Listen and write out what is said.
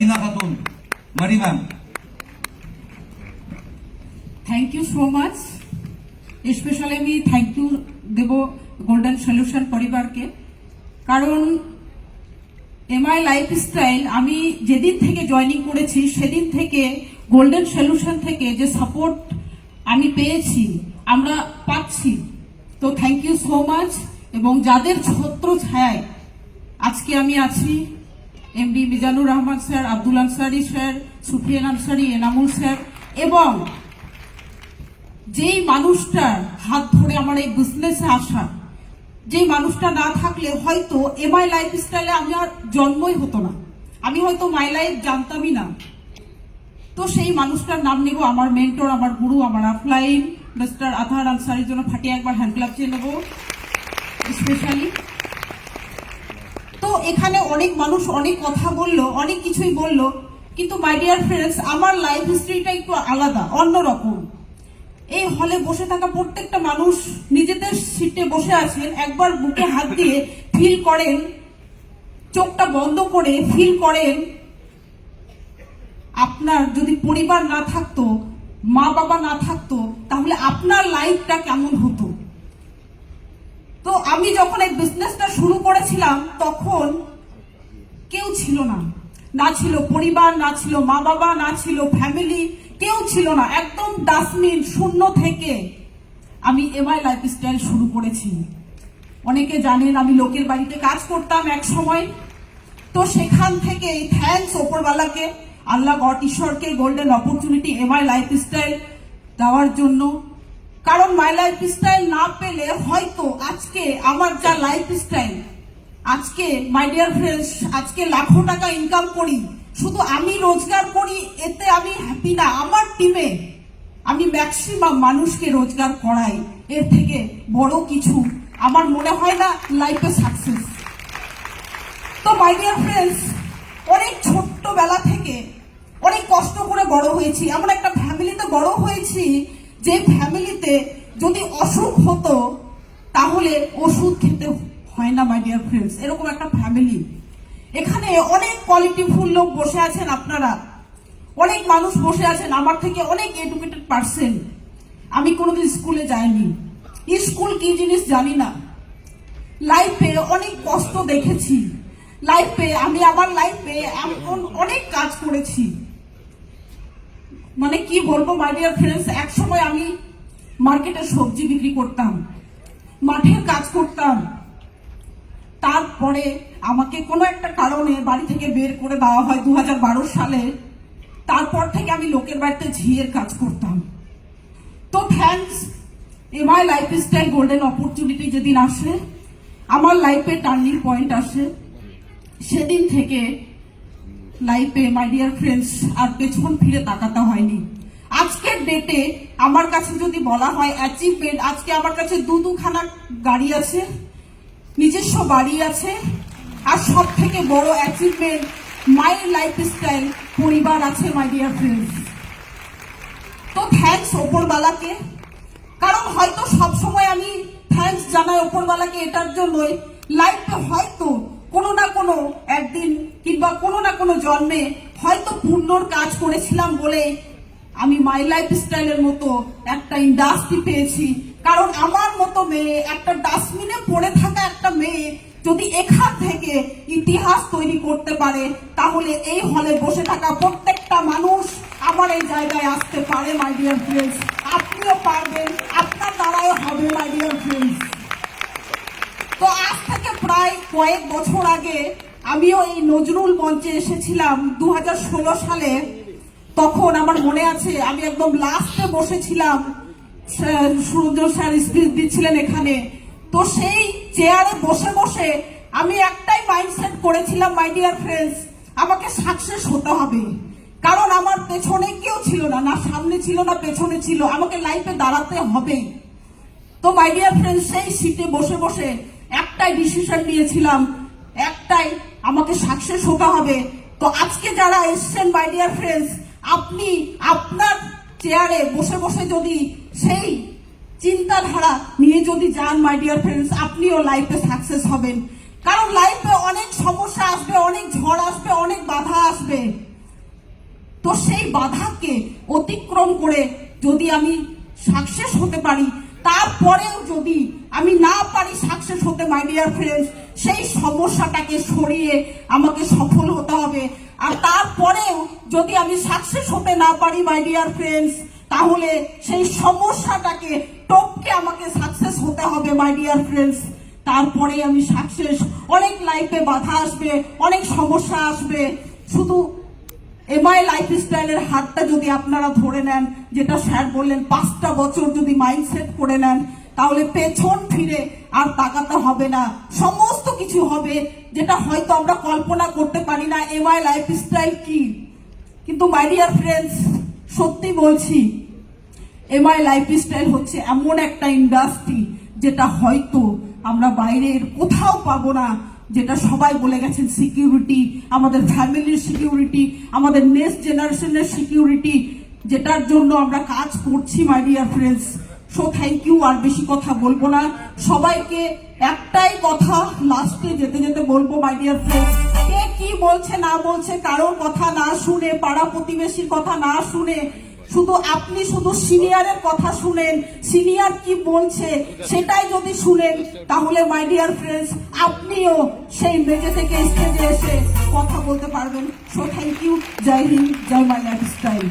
Khatun Marimam. Thank you so much. Specially আমি thank you Dev golden solution পরিবারকে, কারণ এমআই লাইফস্টাইল আমি যেদিন থেকে জয়েনিং করেছি সেদিন থেকে গোল্ডেন সলিউশন থেকে যে সাপোর্ট আমি পেয়েছি, আমরা পাচ্ছি, তো থ্যাংক ইউ সো মাচ। এবং যাদের ছত্র ছায় আজকে আমি আছি, MD Mizanur Rahman sir, Abdul Ansari sir, Sufian Ansari, Enamul sir, এবং যেই মানুষটার হাত ধরে আমার এই বিজনেসে আসা, যেই মানুষটা না থাকলে হয়তো এমআই লাইফস্টাইলে আমি আর জন্মই হতো না, আমি হয়তো মাই লাইফ জানতামই না। তো সেই মানুষটার নাম নেব, আমার মেন্টর, আমার গুরু, আমার আফলাইন মিস্টার আতহার আনসারির জন্য ফাটিয়ে একবার হ্যান্ড ক্লাব চেয়ে নেব স্পেশালি। তো এখানে অনেক মানুষ অনেক কথা বললো, অনেক কিছুই বললো, কিন্তু মাই ডিয়ার ফ্রেন্ডস, আমার লাইফ হিস্ট্রিটা একটু আলাদা, অন্যরকম। এই হলে বসে থাকা প্রত্যেকটা মানুষ নিজেদের সিটে বসে আছেন, একবার বুকে হাত দিয়ে ফিল করেন, চোখটা বন্ধ করে ফিল করেন, আপনার যদি পরিবার না থাকতো, মা বাবা না থাকতো, তাহলে আপনার লাইফটা কেমন হতো। তো আমি যখন এই বিজনেসটা শুরু করেছিলাম তখন কেউ ছিল না, না ছিল পরিবার, না ছিল মা বাবা, না ছিল ফ্যামিলি, কেউ ছিল না, একদম ডাস্টবিন শূন্য থেকে আমি এমআই লাইফস্টাইল শুরু করেছি। অনেকে জানেন আমি লোকের বাড়িতে কাজ করতাম এক সময়, তো সেখান থেকে থ্যাঙ্কস ওপরওয়ালাকে, আল্লাহ গড ঈশ্বরকে গোল্ডেন অপরচুনিটি এমআই লাইফস্টাইল দেওয়ার জন্য। কারণ মাই লাইফস্টাইল না পেলে হয়তো আজকে আমার যা লাইফস্টাইল, আজকে মাই ডিয়ার ফ্রেন্ডস, আজকে লাখো টাকা ইনকাম করি, শুধু আমি রোজগার করি এতে আমি হ্যাপি না, আমার টিমে আমি ম্যাক্সিমাম মানুষকে রোজগার করাই, এর থেকে বড় কিছু আমার মনে হয় না লাইফে সাকসেস। তো মাই ডিয়ার ফ্রেন্ডস, অনেক ছোট্টবেলা থেকে অনেক কষ্ট করে বড় হয়েছি, এমন একটা ফ্যামিলিতে বড় হয়েছি যে ফ্যামিলিতে যদি অসুখ হতো তাহলে ওষুধ খেতে হয় না মাই ডিয়ার ফ্রেন্ডস, এরকম একটা ফ্যামিলি। এখানে অনেক কোয়ালিটিফুল লোক বসে আছেন, আপনারা অনেক মানুষ বসে আছেন আমার থেকে অনেক এডুকেটেড পার্সন। আমি কোনোদিন স্কুলে যাইনি, স্কুল কি জিনিস জানি না, লাইফে অনেক কষ্ট দেখেছি, লাইফে আমি আমার লাইফে এমন অনেক কাজ করেছি, মানে কি বলবো মাই ডিয়ার ফ্রেন্ডস। এক সময় আমি মার্কেটে সবজি বিক্রি করতাম, মাঠের কাজ করতাম, তারপরে আমাকে কোনো একটা কারণে বাড়ি থেকে বের করে দেওয়া হয় 2012 সালে। তারপর থেকে আমি লোকের বাড়িতে ঝিয়ের কাজ করতাম। তো thanks MI lifestyle golden opportunity যেদিন আসে, আমার লাইফে টার্নিং পয়েন্ট আসে, সেদিন থেকে লাইফে মাই ডিয়ার ফ্রেন্ডস আর পেছন ফিরে তাকাতে হয়নি। আজকের ডেটে আমার কাছে যদি বলা হয় অ্যাচিভমেন্ট, আজকে আমার কাছে দুখানা গাড়ি আছে, নিজস্ব বাড়ি আছে, আর সব থেকে বড় অ্যাচিভমেন্ট মাই লাইফস্টাইল পরিবার আছে মাই ডিয়ার ফ্রেন্ডস। তো থ্যাঙ্কস ওপরওয়ালাকে, কারণ হয়তো সবসময় আমি থ্যাঙ্কস জানাই ওপরওয়ালাকে এটার জন্যই, লাইফে হয়তো কোনো না কোনো একদিন কিংবা কোনো না কোনো জন্মে হয়তো পুণ্যর কাজ করেছিলাম বলে আমি মাই লাইফস্টাইলের মতো একটা ইন্ডাস্ট্রি পেয়েছি। কারণ আমার মতো মেয়ে, একটা ডাস্টবিনে পড়ে থাকা একটা মেয়ে যদি এখান থেকে ইতিহাস তৈরি করতে পারে, তাহলে এই হলে বসে থাকা প্রত্যেকটা মানুষ আমার এই জায়গায় আসতে পারে মাই ডিয়ার ফ্রেন্ডস। আপনিও পারবেন, আপনার দ্বারাও হবে মাই ডিয়ার ফ্রেন্ডস। তো আজ থেকে প্রায় কয়েক বছর আগে আমিও এই নজরুল মঞ্চে এসেছিলাম 2016 সালে। তখন আমার মনে আছে আমি একদম লাস্টে বসেছিলাম, সুরঞ্জন স্যার স্পিচ দিচ্ছিলেন এখানে। তো সেই চেয়ারে বসে বসে আমি একটাই মাইন্ডসেট করেছিলাম মাই ডিয়ার ফ্রেন্ডস, আমাকে সাকসেস হতে হবে। কারণ আমার পেছনে কেউ ছিল না, না সামনে ছিল না পেছনে ছিল, আমাকে লাইফে দাঁড়াতে হবে। তো মাই ডিয়ার ফ্রেন্ডস, সেই সিটে বসে বসে একটাই ডিসিশন নিয়েছিলাম, একটাই, আমাকে সাকসেস হতে হবে। তো আজকে যারা এসছেন মাই ডিয়ার ফ্রেন্ডস, আপনি আপনার চেয়ারে বসে বসে যদি সেই চিন্তাধারা নিয়ে যদি যান মাই ডিয়ার ফ্রেন্ডস, আপনিও লাইফে সাকসেস হবেন। কারণ লাইফে অনেক সমস্যা আসবে, অনেক ঝড় আসবে, অনেক বাধা আসবে, তো সেই বাধাকে অতিক্রম করে যদি আমি সাকসেস হতে পারি, তারপরেও যদি আমি না পারি সাকসেস হতে, মাই ডিয়ার ফ্রেন্ডস, সেই সমস্যাটাকে সরিয়ে আমাকে সফল হতে হবে। আর তারপরেও যদি আমি সাকসেস হতে না পারি, মাই ডিয়ার ফ্রেন্ডস, তাহলে সেই সমস্যাটাকে টপকে আমাকে সাকসেস হতে হবে, মাই ডিয়ার ফ্রেন্ডস। তারপরে আমি সাকসেস। অনেক লাইফে বাধা আসবে, অনেক সমস্যা আসবে, শুধু এমআই লাইফস্টাইলের হাতটা যদি আপনারা ধরে নেন, যেটা স্যার বললেন 5টা বছর যদি মাইন্ডসেট করে নেন, তাহলে পেছন ফিরে আর তাকাতে হবে না, সমস্ত কিছু হবে যেটা হয়তো আমরা কল্পনা করতে পারি না এমআই লাইফস্টাইল কি। কিন্তু মাই ডিয়ার ফ্রেন্ডস, সত্যি বলছি, এমআই লাইফস্টাইল হচ্ছে এমন একটা ইন্ডাস্ট্রি যেটা হয়তো আমরা বাইরের কোথাও পাবো না। যেটা সবাই বলে গেছেন, সিকিউরিটি, আমাদের ফ্যামিলির সিকিউরিটি, আমাদের নেক্সট জেনারেশনের সিকিউরিটি, যেটার জন্য আমরা কাজ করছি, my dear friends. So thank you, আর বেশি কথা বলবো না। সবাইকে একটাই কথা লাস্টে যেতে যেতে বলবো, মাই ডিয়ার ফ্রেন্ডস, কে কি বলছে না বলছে কারোর কথা না শুনে, পাড়া প্রতিবেশীর কথা না শুনে, শুধু আপনি শুধু সিনিয়রের কথা শুনেন, সিনিয়র কি বলছে সেটাই যদি শুনেন, তাহলে মাই ডিয়ার ফ্রেন্ডস আপনিও সেই মেজে থেকে স্টেজে এসে কথা বলতে পারবেন। So thank you, Jai Hind, Jai my lifestyle.